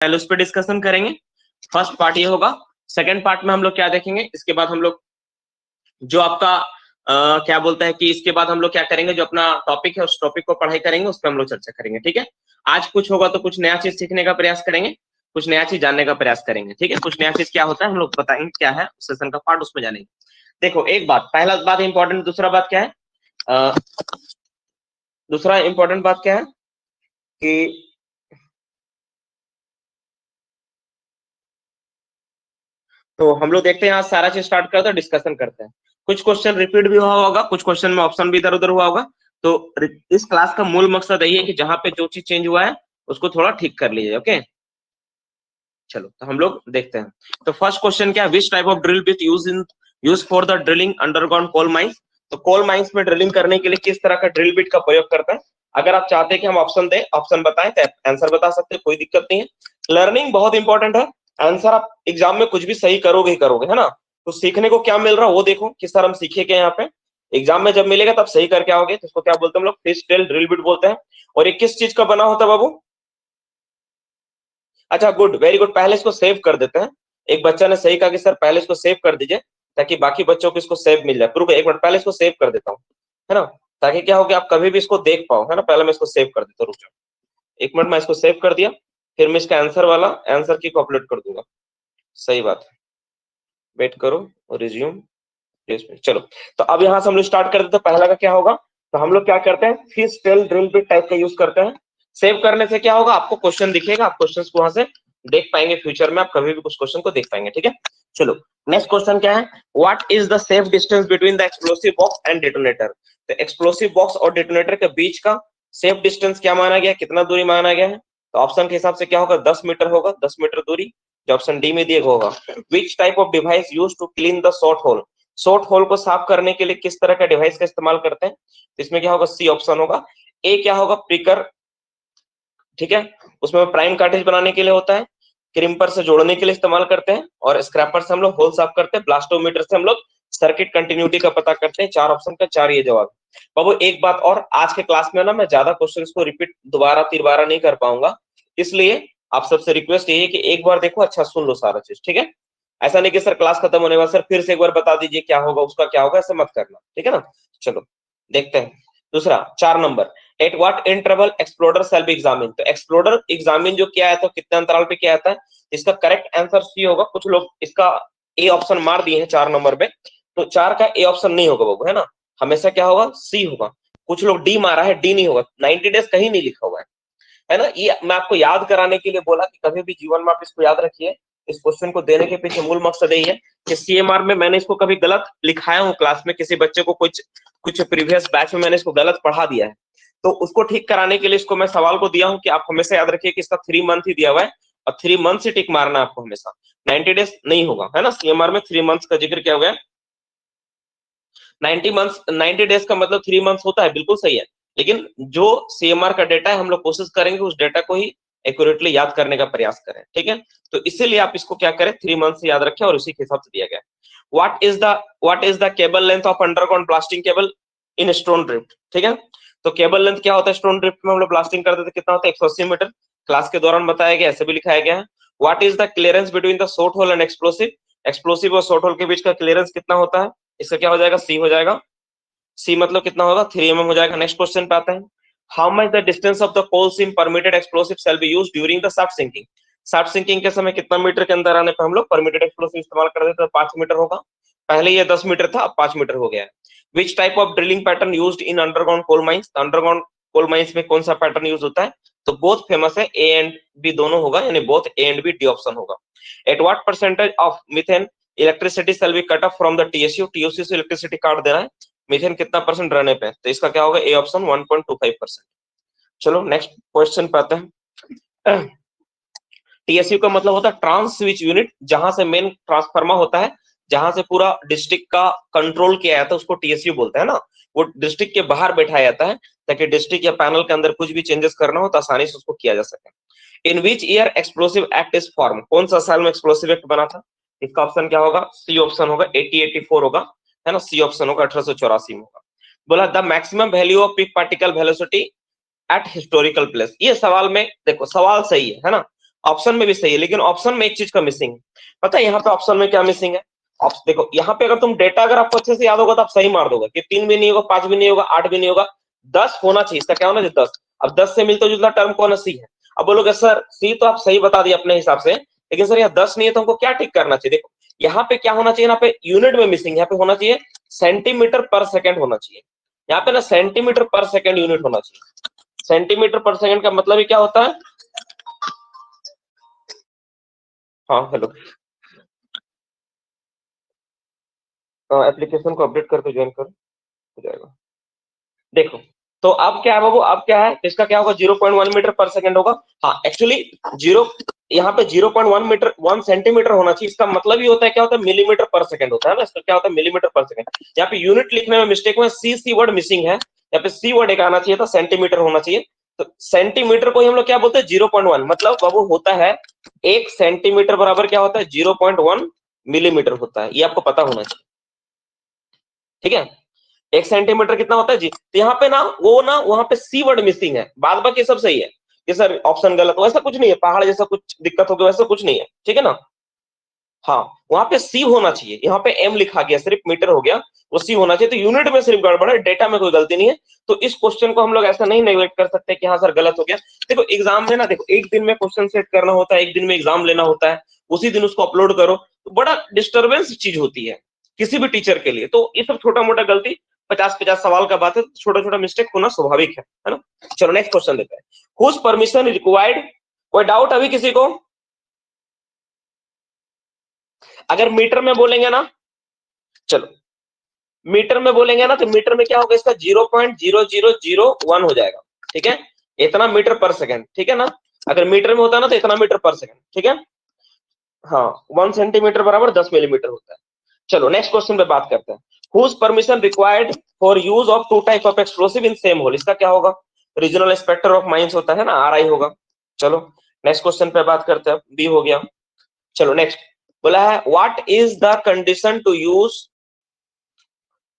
पहले उस पर डिस्कशन करेंगे। फर्स्ट पार्ट ये होगा। सेकंड पार्ट में हम लोग क्या देखेंगे, इसके बाद हम लोग जो आपका क्या बोलता है कि इसके बाद हम लोग क्या करेंगे, जो अपना टॉपिक है उस टॉपिक को पढ़ाई करेंगे, उस पर हम लोग चर्चा करेंगे। ठीक है, आज कुछ होगा तो कुछ नया चीज सीखने का प्रयास करेंगे, कुछ नया चीज जानने का प्रयास करेंगे। ठीक है, कुछ नया चीज क्या होता है हम लोग बताएंगे, क्या है सेशन का पार्ट, उसमें जानेंगे। देखो एक बात, पहला बात इंपॉर्टेंट, दूसरा बात क्या है, दूसरा इंपॉर्टेंट बात क्या है कि तो हम लोग देखते हैं आज सारा चीज स्टार्ट करते हैं, डिस्कशन करते हैं। कुछ क्वेश्चन रिपीट भी हुआ होगा, कुछ क्वेश्चन में ऑप्शन भी इधर उधर हुआ होगा। तो इस क्लास का मूल मकसद यही है कि जहां पे जो चीज चेंज हुआ है उसको थोड़ा ठीक कर लीजिए। ओके, चलो तो हम लोग देखते हैं। तो फर्स्ट क्वेश्चन क्या है, which type of drill bit use for the drilling underground coal mines. तो कोल माइंस में ड्रिलिंग करने के लिए किस तरह का ड्रिल बिट का प्रयोग करते हैं। अगर आप चाहते हैं कि हम ऑप्शन दें, ऑप्शन बताएं तो आंसर बता सकते हैं, कोई दिक्कत नहीं है। लर्निंग बहुत इंपॉर्टेंट है, आंसर आप एग्जाम में कुछ भी सही करोगे ही करोगे, है ना। तो सीखने को क्या मिल रहा है वो देखो, किस तरह हम सीखे क्या यहाँ पे। एग्जाम में जब मिलेगा तब सही करके आओगे, तो इसको क्या बोलते हैं हम लोग, फिश टेल ड्रिल बिट बोलते हैं। और ये किस चीज का बना होता है बाबू। अच्छा गुड, वेरी गुड, पहले इसको सेव कर देते हैं। एक बच्चा ने सही कहा कि सर पहले इसको सेव कर दीजिए ताकि बाकी बच्चों को इसको सेव मिल जाए। रुको एक मिनट, पहले इसको सेव कर देता हूँ, है ना, ताकि क्या हो कि आप कभी भी इसको देख पाओ, है ना। पहले मैं इसको सेव कर देता हूँ, रुक जाओ एक मिनट, मैं इसको सेव कर दिया, फिर मैं इसका आंसर वाला आंसर की को अपलोड कर दूंगा। सही बात है, वेट करो और रिज्यूम। चलो तो अब यहाँ से हम लोग स्टार्ट कर देते हैं। पहला का क्या होगा, तो हम लोग क्या करते हैं, fish tail drill bit type का यूज करते हैं। सेव करने से क्या होगा, आपको क्वेश्चन दिखेगा, आप क्वेश्चंस को वहां से देख पाएंगे, फ्यूचर में आप कभी भी कुछ क्वेश्चन को देख पाएंगे। ठीक है, चलो नेक्स्ट क्वेश्चन क्या है, what is the safe distance between the explosive box and detonator. तो एक्सप्लोसिव बॉक्स और डेटोनेटर के बीच का सेफ डिस्टेंस क्या माना गया, कितना दूरी माना गया है। तो ऑप्शन के हिसाब से क्या होगा, 10 मीटर होगा, 10 मीटर दूरी, जो ऑप्शन डी में दिया होगा। Which type of device use to clean the short hole. Short hole को साफ करने के लिए किस तरह का डिवाइस का इस्तेमाल करते हैं। इसमें क्या होगा, सी ऑप्शन होगा। ए क्या होगा, प्रिकर, ठीक है, उसमें प्राइम कार्टेज बनाने के लिए होता है, क्रिम्पर से जोड़ने के लिए इस्तेमाल करते हैं, और स्क्रैपर से हम लोग होल साफ करते हैं, ब्लास्टोमीटर से हम लोग सर्किट कंटिन्यूटी का पता करते हैं। 4 ऑप्शन का 4 ये जवाब। बाबू एक बात और, आज के क्लास में ना मैं ज्यादा क्वेश्चंस को रिपीट दोबारा तिरबारा नहीं कर पाऊंगा, इसलिए आप सबसे रिक्वेस्ट यही है कि एक बार देखो, अच्छा सुन लो सारा चीज, ठीक है। ऐसा नहीं कि सर क्लास खत्म होने बाद सर फिर से एक बार बता दीजिए क्या होगा उसका क्या होगा, ऐसा मत करना, ठीक है ना। चलो देखते हैं दूसरा, 4 number, eight what interval exploder shell be examine. तो एक्सप्लोडर एग्जामिन जो किया है तो कितने अंतराल पे किया जाता है, इसका करेक्ट आंसर सी होगा। कुछ लोग इसका ए ऑप्शन मार दिए हैं 4 नंबर पे, तो 4 का ए ऑप्शन नहीं होगा बाबू, है ना, हमेशा क्या होगा, सी होगा। कुछ लोग डी मारा है, डी नहीं होगा, 90 डेज कहीं नहीं लिखा हुआ है ना। ये मैं आपको याद कराने के लिए बोला कि कभी भी जीवन में आप इसको याद रखिए। इस क्वेश्चन को देने के पीछे मूल मकसद यही है कि सीएमआर में मैंने इसको कभी गलत लिखाया हूँ क्लास में, किसी बच्चे को कुछ कुछ प्रीवियस बैच में मैंने इसको गलत पढ़ा दिया है, तो उसको ठीक कराने के लिए इसको मैं सवाल को दिया हूँ कि आप हमेशा याद रखिए कि इसका 3 मंथ ही दिया हुआ है, और 3 मंथ से टिक मारना आपको हमेशा, 90 डेज नहीं होगा, है ना। सीएमआर में 3 मंथ्स का जिक्र किया हुआ है। 90 डेज का मतलब 3 मंथ्स होता है, बिल्कुल सही है, लेकिन जो सीएमआर का डेटा है हम लोग कोशिश करेंगे उस डेटा को ही एक्यूरेटली याद करने का प्रयास करें, ठीक है। तो इसीलिए आप इसको क्या करें, 3 मंथ से याद रखें और उसी के हिसाब से दिया गया। What is the cable length of underground blasting cable in stone drift, ठीक है। तो केबल लेंथ क्या होता है, स्टोन ड्रिफ्ट में हम लोग ब्लास्टिंग करते थे, कितना होता है, 180 मीटर, क्लास के दौरान बताया गया, ऐसे भी लिखाया गया है। What is the clearance between the short hole and explosive. Explosive और शॉर्ट होल के बीच का क्लियरेंस कितना होता है, इसका क्या हो जाएगा, सी हो जाएगा। सी मतलब कितना होगा, 3 mm हो जाएगा। नेक्स्ट क्वेश्चन पे आते हैं, how much the distance of the coal seam permitted explosive shall be used during the shaft sinking. Shaft sinking के समय कितना मीटर के अंदर आने पे हम लोग परमिटेड एक्सप्लोसिव इस्तेमाल कर देते हैं, 5 मीटर होगा। पहले ये 10 मीटर था, अब 5 मीटर हो गया है। Which type of drilling pattern used in underground coal mines. Underground coal mines में कौन सा पैटर्न यूज होता है, तो बोथ फेमस है, ए एंड बी दोनों होगा, यानी both A and B, D option होगा। At what percentage of methane electricity shall be cut off from the TSU. TSU से इलेक्ट्रिसिटी काट देना है, मीथेन कितना परसेंट रहने पे, तो इसका क्या होगा, ए ऑप्शन 1.25%। चलो नेक्स्ट क्वेश्चन पे आते हैं। टीएसयू का मतलब होता है ट्रांस स्विच यूनिट, जहां से मेन ट्रांसफार्मर होता है, जहां से पूरा डिस्ट्रिक्ट का कंट्रोल किया जाता है, उसको टीएसयू बोलते हैं ना। वो डिस्ट्रिक्ट के बाहर बैठाया जाता है ताकि डिस्ट्रिक्ट या पैनल के अंदर कुछ भी चेंजेस करना हो तो आसानी से उसको किया जा सके। In which year explosive act is form. कौन सा साल में एक्सप्लोसिव एक्ट बना था, इसका ऑप्शन क्या होगा, सी ऑप्शन होगा, 8084 होगा, है ना, सी ऑप्शन होगा, 1884 में होगा। बोला the maximum value of peak particle velocity at historical place. ये सवाल में देखो, सवाल सही है ना, ऑप्शन में भी सही है, लेकिन ऑप्शन में एक चीज का मिसिंग है। पता है यहाँ पे ऑप्शन में क्या मिसिंग है? देखो यहाँ पे अगर तुम डेटा अगर आपको अच्छे से याद होगा तो आप सही मार दोगे कि 3 भी नहीं होगा, 5 भी नहीं होगा, 8 भी नहीं होगा, 10 होना चाहिए। इसका क्या होना चाहिए? 10। अब 10 से मिलता जुलता टर्म कौन है? सी है। अब बोलोगे सर सी तो आप सही बता दिए अपने हिसाब से, लेकिन सर यहाँ 10 नहीं है तो हमको क्या टिक करना चाहिए? देखो यहाँ पे क्या होना चाहिए, यहाँ पे यूनिट में मिसिंग, यहाँ पे होना चाहिए सेंटीमीटर पर सेकंड होना चाहिए। यहाँ पे ना सेंटीमीटर पर सेकंड यूनिट होना चाहिए। सेंटीमीटर पर सेकंड का मतलब ही क्या होता है? हाँ हेलो, एप्लीकेशन को अपडेट करके ज्वाइन करो, हो जाएगा। देखो तो अब क्या है बाबू, अब क्या है इसका क्या होगा? 0.1 मीटर पर सेकंड होगा। हाँ एक्चुअली जीरो, यहाँ पे 0.1 मीटर 1 सेंटीमीटर होना चाहिए। इसका मतलब ही होता है क्या होता है? मिलीमीटर पर सेकंड होता है ना, इसका क्या होता है? मिलीमीटर पर सेकंड। यहाँ पे यूनिट लिखने में मिस्टेक हुआ, सी वर्ड मिसिंग है, यहाँ पे सी वर्ड एक आना चाहिए था, सेंटीमीटर होना चाहिए। तो सेंटीमीटर को हम लोग क्या बोलते हैं? 0.1, मतलब बाबू होता है 1 सेंटीमीटर बराबर क्या होता है? 0.1 मिलीमीटर होता है, ये आपको पता होना चाहिए। ठीक है, 1 सेंटीमीटर कितना होता है जी? तो यहाँ पे ना वो ना वहां पे सी वर्ड मिसिंग है, बाद बाकी सब सही है। ये सर ऑप्शन गलत, वैसा कुछ नहीं है, पहाड़ जैसा कुछ दिक्कत हो गया वैसा कुछ नहीं है, ठीक है ना। हाँ वहां पे सी होना चाहिए, यहाँ पे एम लिखा गया, सिर्फ मीटर हो गया, वो सी होना चाहिए। तो यूनिट में सिर्फ गड़बड़ है, डेटा में कोई गलती नहीं है। तो इस क्वेश्चन को हम लोग ऐसा नहीं नेग्लेक्ट कर सकते कि हाँ सर गलत हो गया। देखो एग्जाम में ना, देखो एक दिन में क्वेश्चन सेट करना होता है, एक दिन में एग्जाम लेना होता है, उसी दिन उसको अपलोड करो, तो बड़ा डिस्टर्बेंस चीज होती है किसी भी टीचर के लिए। तो ये सब छोटा मोटा गलती, 50-50 सवाल का बात है, छोटा छोटा मिस्टेक होना स्वाभाविक है ना। चलो नेक्स्ट क्वेश्चन देते हैं। Whose permission required? कोई डाउट अभी किसी को? अगर मीटर में बोलेंगे ना, चलो मीटर में बोलेंगे ना, तो मीटर में क्या होगा? इसका 0.0001 हो जाएगा, ठीक है, इतना मीटर पर सेकंड, ठीक है ना। अगर मीटर में होता है ना तो इतना मीटर पर सेकंड, ठीक है। हाँ 1 सेंटीमीटर बराबर 10 मिलीमीटर होता है। चलो नेक्स्ट क्वेश्चन पे बात करते हैं। Whose permission required for use of 2 type of explosive in same hole? इसका क्या होगा? रीजनल इंस्पेक्टर ऑफ माइंस होता है ना, आरआई होगा। चलो नेक्स्ट क्वेश्चन पे बात करते हैं, बी हो गया। चलो नेक्स्ट बोला है, what is the condition to use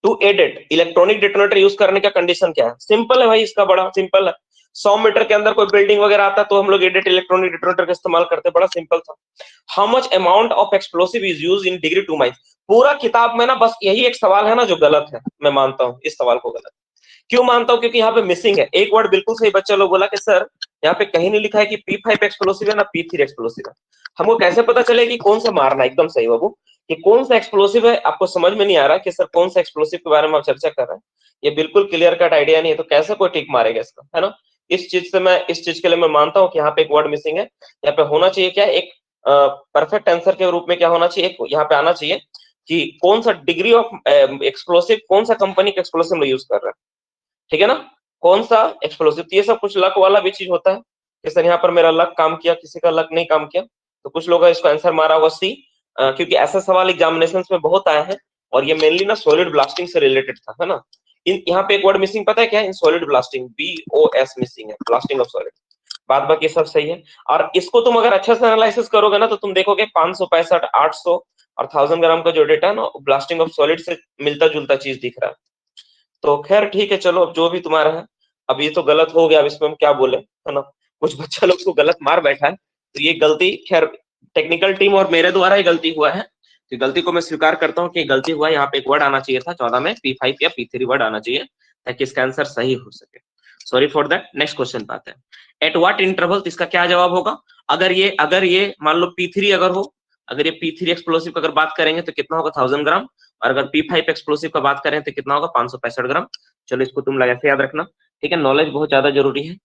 to EDET? Electronic detonator use करने का कंडीशन क्या है? सिंपल है भाई, इसका बड़ा सिंपल है। 100 मीटर के अंदर कोई बिल्डिंग वगैरह आता तो हम लोग एडेट इलेक्ट्रॉनिक डिटोनेटर का इस्तेमाल करते, बड़ा सिंपल था। How much amount of explosive is use in degree 2 miles? पूरा किताब में ना बस यही एक सवाल है ना जो गलत है, मैं मानता हूँ इस सवाल को गलत। क्यों मानता हूँ? क्योंकि यहाँ पे मिसिंग है एक वर्ड, बिल्कुल सही बच्चा लोग बोला कि सर यहाँ पे कहीं नहीं लिखा है कि P5 एक्सप्लोसिव है ना P3 एक्सप्लोसिव है। हमको कैसे पता चले कि कौन सा मारना है? एकदम सही बाबू, कि कौन सा एक्सप्लोसिव है आपको समझ में नहीं आ रहा कि सर कौन सा एक्सप्लोसिव के बारे में आप चर्चा कर रहे हैं, ये बिल्कुल क्लियर कट आइडिया नहीं है, तो कैसे कोई टिक मारेगा इसका, है ना। इस चीज से मैं, इस चीज के लिए मैं मानता हूँ कि यहाँ पे एक वर्ड मिसिंग है। यहाँ पे होना चाहिए क्या, एक परफेक्ट आंसर के रूप में क्या होना चाहिए, एक यहाँ पे आना चाहिए कि कौन सा डिग्री ऑफ एक्सप्लोसिव, कौन सा कंपनी का एक्सप्लोसिव यूज कर रहा है, ठीक है ना, कौन सा एक्सप्लोसिव। ये सब कुछ लक वाला भी चीज होता है कि सर यहाँ पर मेरा लक काम किया, किसी का लक नहीं काम किया। तो कुछ लोग इसको आंसर मारा होगा सी, क्योंकि ऐसा सवाल एग्जामिनेशन में बहुत आया है, और ये मेनली ना सॉलिड ब्लास्टिंग से रिलेटेड था, है ना। यहाँ पे एक वर्ड मिसिंग पता है क्या है? In solid blasting, BOS missing है, ब्लास्टिंग ऑफ सॉलिड। बाद बाकी सब सही है। और इसको तुम अगर अच्छे से एनालिसिस करोगे ना तो तुम देखोगे 565, 800 और 1000 ग्राम का जो डेटा है ना, ब्लास्टिंग ऑफ सॉलिड से मिलता जुलता चीज दिख रहा है। तो खैर ठीक है, चलो अब जो भी तुम्हारा है, अब ये तो गलत हो गया, अब इसमें हम क्या बोले, है ना। कुछ बच्चा लोग को गलत मार बैठा है, तो ये गलती खैर टेक्निकल टीम और मेरे द्वारा ही गलती हुआ है, तो गलती को मैं स्वीकार करता हूँ कि गलती हुआ। यहाँ पे एक वर्ड आना चाहिए था 14 में, P5 या P3 वर्ड आना चाहिए, ताकि इसका आंसर सही हो सके। Sorry for that. Next question पे आते हैं। एट व्हाट इंटरवल, इसका क्या जवाब होगा? अगर ये मान लो P3 अगर हो, अगर ये P3 एक्सप्लोसिव की अगर बात करेंगे तो कितना होगा? 1000 ग्राम। और अगर P5 एक्सप्लोसिव का बात करें तो कितना होगा? 565 ग्राम। चलो इसको तुम लोग ऐसे याद रखना, ठीक है, नॉलेज बहुत ज्यादा जरूरी है,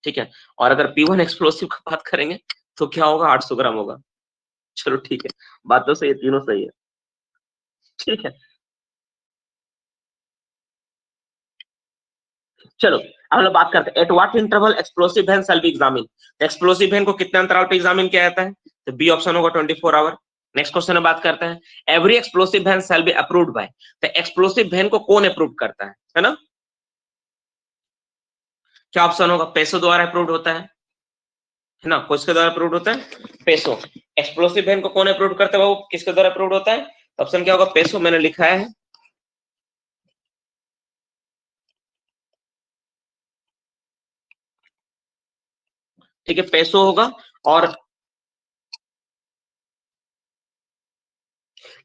ठीक है। और अगर P1 एक्सप्लोसिव का बात करेंगे तो क्या होगा? 800 ग्राम होगा। चलो ठीक है, बात तो सही है, तीनों सही है, ठीक है। चलो अब हम लोग बात करते हैं, at what interval explosive van shall be examine? Explosive van को कितने अंतराल पे एग्जामिन किया जाता है? तो बी ऑप्शन होगा 24 आवर। नेक्स्ट क्वेश्चन में बात करते हैं, every explosive van shall be approved by? तो एक्सप्लोसिव वैन को कौन अप्रूव करता है ना? क्या ऑप्शन होगा? पेसो द्वारा अप्रूव्ड होता है ना, किसके द्वारा अप्रूव्ड होता है? पेसो। एक्सप्लोसिव वैन को कौन अप्रूव करता है, वो किसके द्वारा अप्रूव्ड होता है? ऑप्शन क्या होगा? पेसो, मैंने लिखा है, ठीक है, पेसो होगा। और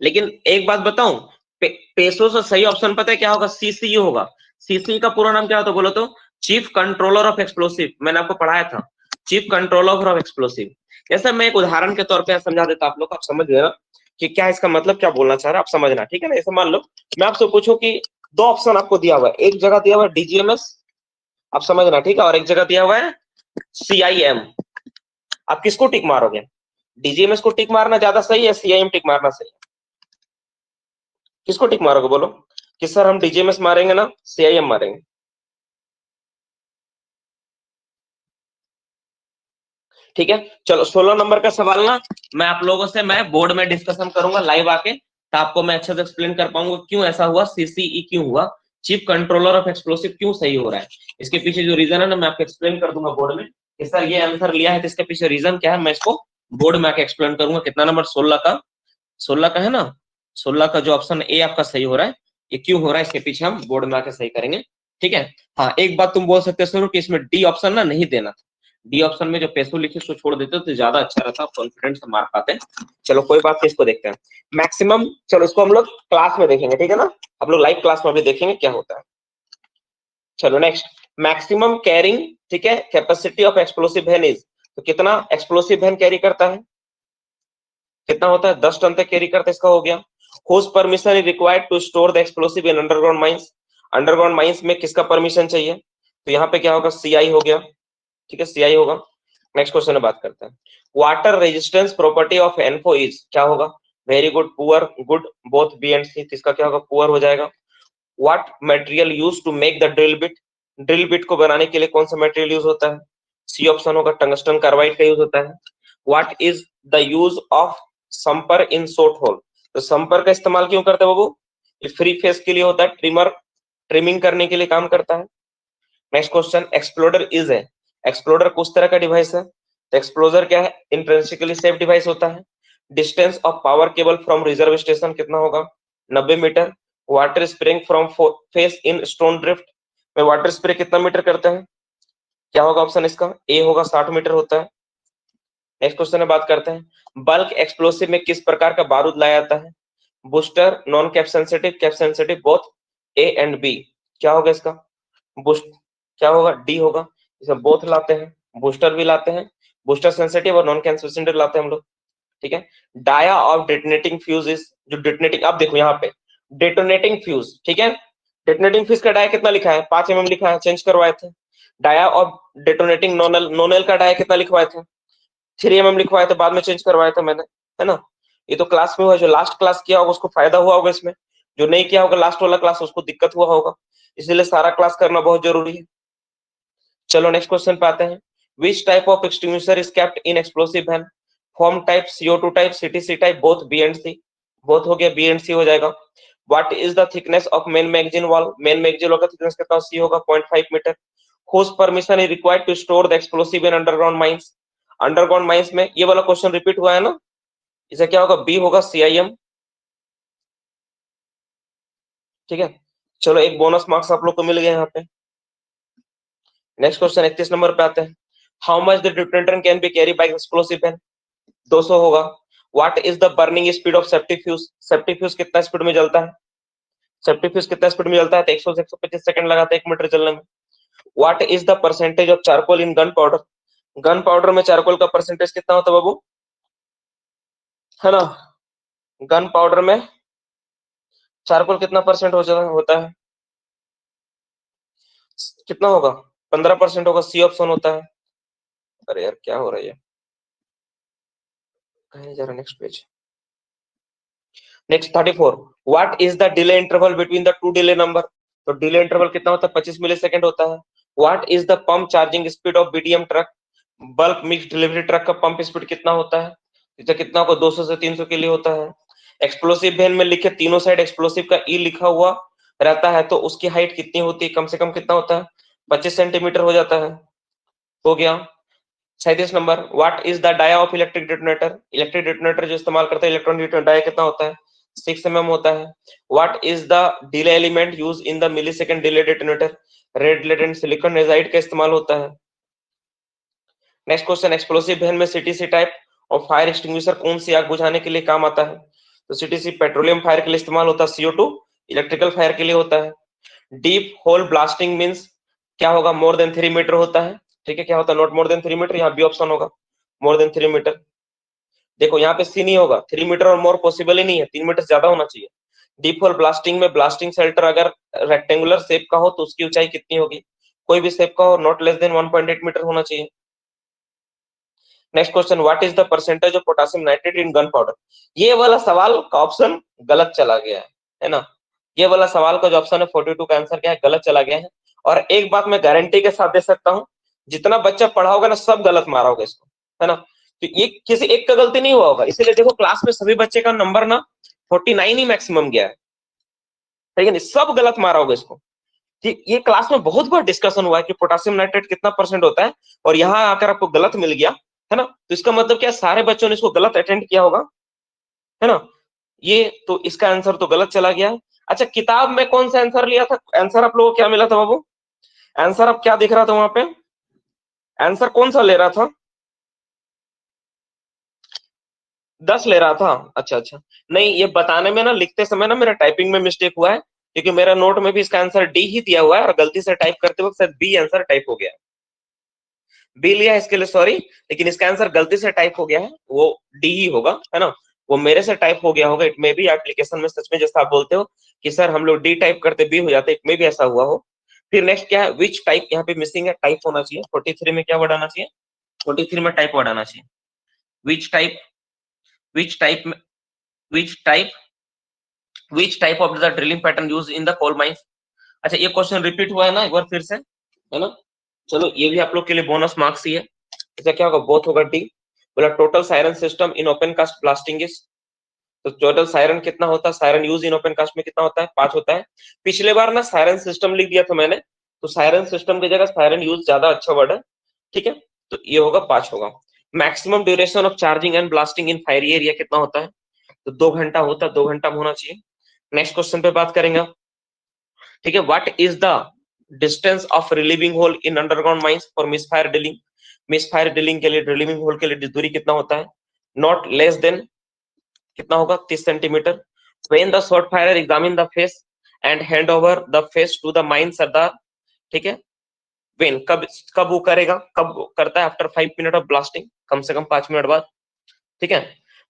लेकिन एक बात बताऊं, पेसो से सही ऑप्शन पता है क्या होगा? सीसीयू होगा। सीसी का पूरा नाम क्या होता है बोलो तो? Chief controller of explosive. मैंने आपको पढ़ाया था, चीफ कंट्रोलर ऑफ एक्सप्लोसिव। जैसे मैं एक उदाहरण के तौर पे समझा देता आप लोग को, आप समझ लेना कि क्या इसका मतलब क्या बोलना चाह रहा है, आप समझना, ठीक है ना? ऐसे मान लो मैं आपसे पूछूं कि दो ऑप्शन आपको दिया हुआ है, एक जगह दिया हुआ है डीजीएमएस, आप समझना, ठीक है, और एक जगह दिया हुआ है सीआईएम। आप किसको टिक मारोगे? डीजीएमएस को टिक मारना ज्यादा सही है, सीआईएम टिक मारना सही है? किसको टिक मारोगे बोलो कि सर हम डीजीएमएस मारेंगे ना सीआईएम मारेंगे? ठीक है, चलो 16 नंबर का सवाल ना मैं आप लोगों से मैं बोर्ड में डिस्कशन करूंगा लाइव आके, तो आपको मैं अच्छे से एक्सप्लेन कर पाऊंगा क्यों ऐसा हुआ, सीसीई क्यों हुआ, चीफ कंट्रोलर ऑफ एक्सप्लोसिव क्यों सही हो रहा है। इसके पीछे जो रीजन है ना मैं आपको एक्सप्लेन कर दूंगा बोर्ड में कि सर ये आंसर लिया है तो इसके पीछे रीजन क्या है, मैं इसको बोर्ड में आके एक्सप्लेन करूंगा। कितना नंबर? 16 का, 16 का है ना? 16 का जो ऑप्शन ए आपका सही हो रहा है, ये क्यों हो रहा है इसके पीछे हम बोर्ड में आके सही करेंगे, ठीक है। हाँ, एक बात तुम बोल सकते हो कि इसमें डी ऑप्शन ना नहीं देना था, डी ऑप्शन में जो पेसो लिखे उसको छोड़ देते तो ज्यादा अच्छा रहता, कॉन्फिडेंस से मार पाते। चलो कोई बात नहीं, इसको देखते हैं मैक्सिमम। चलो इसको हम लोग क्लास में देखेंगे, ठीक है ना? आप लोग लाइव क्लास में भी देखेंगे क्या होता है। चलो नेक्स्ट, मैक्सिमम कैरिंग, ठीक है, capacity of explosive van is, तो कितना एक्सप्लोसिव वैन कैरी करता है? कितना होता है? 10 टन तक कैरी करता है, इसका हो गया। Whose permission is required to store the explosive in underground mines, underground mines में किसका परमिशन चाहिए? तो यहाँ पे क्या होगा? सीआई हो गया, ठीक है, सीआई होगा। नेक्स्ट क्वेश्चन में बात करते हैं, water resistance property of ANFO is, क्या होगा? Very good, poor, good, both B and C, इसका क्या होगा? पुअर हो जाएगा। What material use to make the drill bit, drill bit को बनाने के लिए कौन सा मटेरियल यूज होता है? सी ऑप्शन होगा, टंगस्टन कार्बाइड का यूज होता है। What is the use of sumper in short hole, तो संपर का इस्तेमाल क्यों करते हैं बाबू? ये फ्री फेस के लिए होता है, ट्रिमर, ट्रिमिंग करने के लिए काम करता है। नेक्स्ट क्वेश्चन, एक्सप्लोडर इज है, एक्सप्लोडर कुछ तरह का डिवाइस है, तो एक्सप्लोजर क्या है? इंट्रिंसिकली सेफ डिवाइस होता है। Distance of power cable from reserve station कितना होगा? 90 metre. Water spring from face in stone drift में वाटर स्प्रे कितना मीटर करते हैं? क्या होगा ऑप्शन इसका? ए होगा, 60 मीटर होता है। नेक्स्ट क्वेश्चन में बात करते हैं, बल्क एक्सप्लोसिव में किस प्रकार का बारूद लाया जाता है? Booster, non cap sensitive, cap sensitive, both, A and B, क्या होगा इसका? बूस्ट, क्या होगा? डी होगा। इसमें बोथ लाते हैं, बूस्टर भी लाते हैं, बूस्टर सेंसिटिव और नॉन कैप सेंसिटिव लाते हैं हम लोग, ठीक है। Dia of detonating fuse is, जो डेटोनेटिंग, आप देखो यहाँ पे डेटोनेटिंग फ्यूज, ठीक है, डेटोनेटिंग फ्यूज का डाया कितना लिखा है? 5 mm लिखा है, चेंज करवाए थे। डाया ऑफ डेटोनेटिंग नोनल, नोनल का डाया कितना लिखवाए थे? 3 mm लिखवाए थे, बाद में चेंज करवाया था मैंने, है ना? ये तो क्लास में हुआ, जो लास्ट क्लास किया होगा उसको फायदा हुआ होगा इसमें, जो नहीं किया होगा लास्ट वाला क्लास उसको दिक्कत हुआ होगा, इसलिए सारा क्लास करना बहुत जरूरी है। चलो नेक्स्ट क्वेश्चन पे आते हैं, which type of extinguisher is kept in explosive van? Foam type, CO2 type, CTC type, both, B and C, both हो गया, बी एंड सी हो जाएगा। What is the thickness of main magazine wall, main magazine wall का thickness कितना? C होगा, 0.5 metre. Whose permission is required to store the explosive in underground mines, underground mines में ये वाला क्वेश्चन रिपीट हुआ है ना, इसे क्या होगा? बी होगा, सीआईएम, ठीक है। चलो एक बोनस मार्क्स आप लोग को मिल गए यहाँ पे। नेक्स्ट क्वेश्चन 31 नंबर पे आते हैं, how much the detonator can be carry by explosive van? 200 होगा। What is the burning speed of safety fuse, safety fuse कितना स्पीड में जलता है? सेफ्टी फ्यूज कितना स्पीड में जलता है? तो 100 से 125 सेकंड लगाता है 1 मीटर जलने में। What is the percentage of charcoal in gun powder, gun powder में चारकोल का परसेंटेज कितना होता है बाबू, है ना? गन पाउडर में चारकोल कितना परसेंट होता है? कितना होगा? 15% होगा, सी ऑप्शन होता है। अरे यार क्या हो रहा है, कहीं जा रहा, next page. Next 34, what is the delay interval between the two delay number, तो डिले इंटरवल कितना होता है? 25 मिली सेकेंड होता है। What is the pump charging speed of BDM truck, bulk mix delivery truck का पंप स्पीड कितना होता है? तो कितना होगा? 200 से 300 के लिए होता है। एक्सप्लोसिव वैन में लिखे तीनों साइड एक्सप्लोसिव का ई लिखा हुआ रहता है, तो उसकी हाइट कितनी होती है? कम से कम कितना होता है? 25 सेंटीमीटर हो जाता है, हो गया। 37 number, what is the dia of electric detonator, electric detonator जो इस्तेमाल करते हैं इलेक्ट्रॉन डिटोनेटर, डाया कितना होता है? 6 mm होता है। What is the delay element use in the millisecond delay detonator, red lead and silicon azide का इस्तेमाल होता है। नेक्स्ट क्वेश्चन, एक्सप्लोसिव वैन में सीटीसी टाइप और फायर एक्सटिंग्विशर कौन सी आग बुझाने के लिए काम आता है? तो सीटीसी पेट्रोलियम फायर के लिए इस्तेमाल होता है, CO2 इलेक्ट्रिकल फायर के लिए होता है। डीप होल ब्लास्टिंग मींस क्या होगा? मोर देन 3 मीटर होता है। ठीक है, क्या होता है? नॉट मोर देन 3 मीटर, यहाँ बी ऑप्शन होगा, मोर देन 3 मीटर। देखो यहाँ पे सी नहीं होगा, 3 मीटर और मोर पॉसिबल ही नहीं है, 3 मीटर ज्यादा होना चाहिए। डीप होल ब्लास्टिंग में ब्लास्टिंग शेल्टर अगर रेक्टेंगुलर शेप का हो तो उसकी ऊंचाई कितनी होगी? कोई भी शेप का हो, नॉट लेस देन 1.8 मीटर होना चाहिए। Next question, what is the percentage of potassium nitrate in gun powder? ये वाला सवाल का ऑप्शन गलत चला गया है ना? ये वाला सवाल का जो ऑप्शन है 42 का आंसर क्या है? गलत चला गया है। और एक बात मैं गारंटी के साथ दे सकता हूँ, जितना बच्चा पढ़ा होगा ना सब गलत मारा होगा इसको, है ना? तो ये किसी एक का गलती नहीं हुआ होगा, इसीलिए देखो क्लास में सभी बच्चे का नंबर ना 49 ही मैक्सिमम गया है, ठीक है ना? सब गलत मारा होगा इसको। ठीक, ये क्लास में बहुत बार डिस्कशन हुआ है कि पोटेशियम नाइट्रेट कितना परसेंट होता है, और यहाँ आकर आपको गलत मिल गया, है ना? तो इसका मतलब क्या, सारे बच्चों ने इसको गलत अटेंड किया होगा, है ना? ये तो इसका आंसर तो गलत चला गया। अच्छा, किताब में कौन सा आंसर लिया था? आंसर आप लोगों को क्या मिला था बाबू? आंसर अब क्या दिख रहा था वहां पे? आंसर कौन सा ले रहा था? 10 ले रहा था? अच्छा अच्छा, नहीं ये बताने में ना, लिखते समय ना मेरा टाइपिंग में मिस्टेक हुआ है, क्योंकि मेरा नोट में भी इसका आंसर डी ही दिया हुआ है, और गलती से टाइप करते वक्त शायद बी आंसर टाइप हो गया। बी लिया है, इसके लिए सॉरी, लेकिन इसका आंसर गलती से टाइप हो गया है, वो डी ही होगा, है ना? वो मेरे से टाइप हो गया होगा, इट मे बी एप्लीकेशन में सच में जैसा आप बोलते हो कि सर हम लोग डी टाइप करते बी हो जाते, इट मे भी ऐसा हुआ हो। फिर नेक्स्ट क्या है? विच टाइप, यहाँ पे मिसिंग है, टाइप होना चाहिए। 43 में क्या वर्ड आना चाहिए? 43 में टाइप वर्ड आना चाहिए। विच टाइप, विच टाइप में, which type, which type of the drilling pattern use in the coal mines? अच्छा, ये क्वेश्चन रिपीट हुआ है ना एक बार फिर से, है ना? चलो ये भी आप लोग के लिए बोनस मार्क्स ही है। इसका क्या होगा? बोथ होगा डी। बोला total siren system in open cast blasting is, तो टोटल सायरन कितना होता है? Siren use in open cast में कितना होता है? 5 होता है। पिछले बार ना सायरन सिस्टम लिख दिया था मैंने, तो सायरन सिस्टम की जगह सायरन यूज ज्यादा अच्छा वर्ड है, ठीक है? तो ये होगा 5 होगा। Maximum duration of charging and blasting in fiery area कितना होता है? तो 2 घंटा होता है, 2 घंटा में होना चाहिए। नेक्स्ट क्वेश्चन पे बात करेंगे, ठीक है? What is the distance of relieving hole in underground mines for misfire drilling? Misfire drilling के लिए ड्रिलिंग होल के लिए दूरी कितना होता है? नॉट लेस देन कितना होगा? 30 centimetre. When the shot firer examine the face and hand over the face to the mine sardar, ठीक है? व्हेन, कब, कब वो करेगा, कब करता है? आफ्टर 5 मिनट ऑफ ब्लास्टिंग, कम से कम 5 मिनट बाद, ठीक है?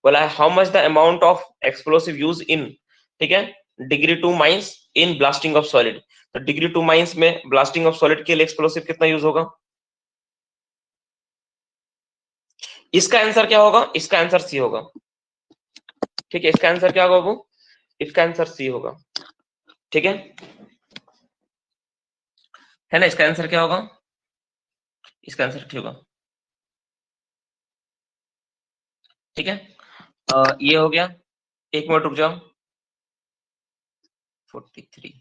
बोला है how much the amount of explosive use in, ठीक है, degree 2 mines in blasting of solid. तो डिग्री 2 माइंस में ब्लास्टिंग ऑफ सॉलिड के लिए एक्सप्लोसिव कितना यूज होगा? इसका आंसर क्या होगा? इसका आंसर सी होगा, ठीक है? इसका आंसर क्या होगा वो? इसका आंसर सी होगा, ठीक है ना? इसका आंसर क्या होगा? इसका आंसर ठीक होगा, ठीक है? ये हो गया, एक मिनट रुक जाओ। 43,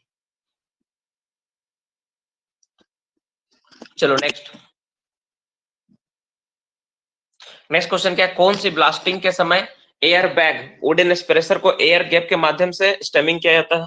चलो नेक्स्ट। नेक्स्ट क्वेश्चन क्या है? कौन सी ब्लास्टिंग के समय एयर बैग वुडन स्प्रेसर को एयर गैप के माध्यम से स्टेमिंग किया जाता है?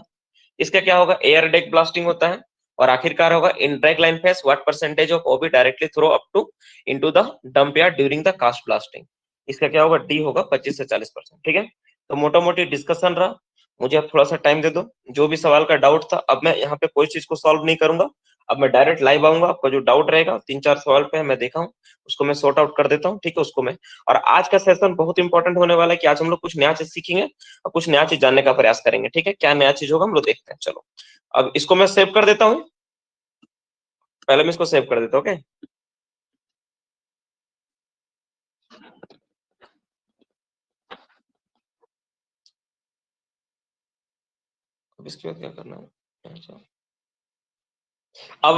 इसका क्या होगा? एयर डेक ब्लास्टिंग होता है। और आखिरकार होगा in drag line face what percentage of OB directly throw up to into the dump yard during the cast blasting? इसका क्या होगा? डी होगा, 25 से 40%, ठीक है? तो मोटा मोटी डिस्कशन रहा, मुझे अब थोड़ा सा टाइम दे दो। जो भी सवाल का डाउट था, अब मैं यहाँ पे कोई चीज को सॉल्व नहीं करूंगा, अब मैं डायरेक्ट लाइव आऊंगा। आपका जो डाउट रहेगा 3-4 सवाल पे है, मैं देखा हूँ, उसको मैं सॉर्ट आउट कर देता हूँ, ठीक है? उसको मैं, और आज का सेशन बहुत इंपॉर्टेंट होने वाला है कि आज हम लोग कुछ नया चीज सीखेंगे और कुछ नया चीज जानने का प्रयास करेंगे, ठीक है? क्या नया चीज होगा हम लोग देखते हैं। चलो अब इसको मैं सेव कर देता हूँ, पहले मैं इसको सेव कर देता हूँ, ओके? अब इसके बाद क्या करना है? अच्छा। अब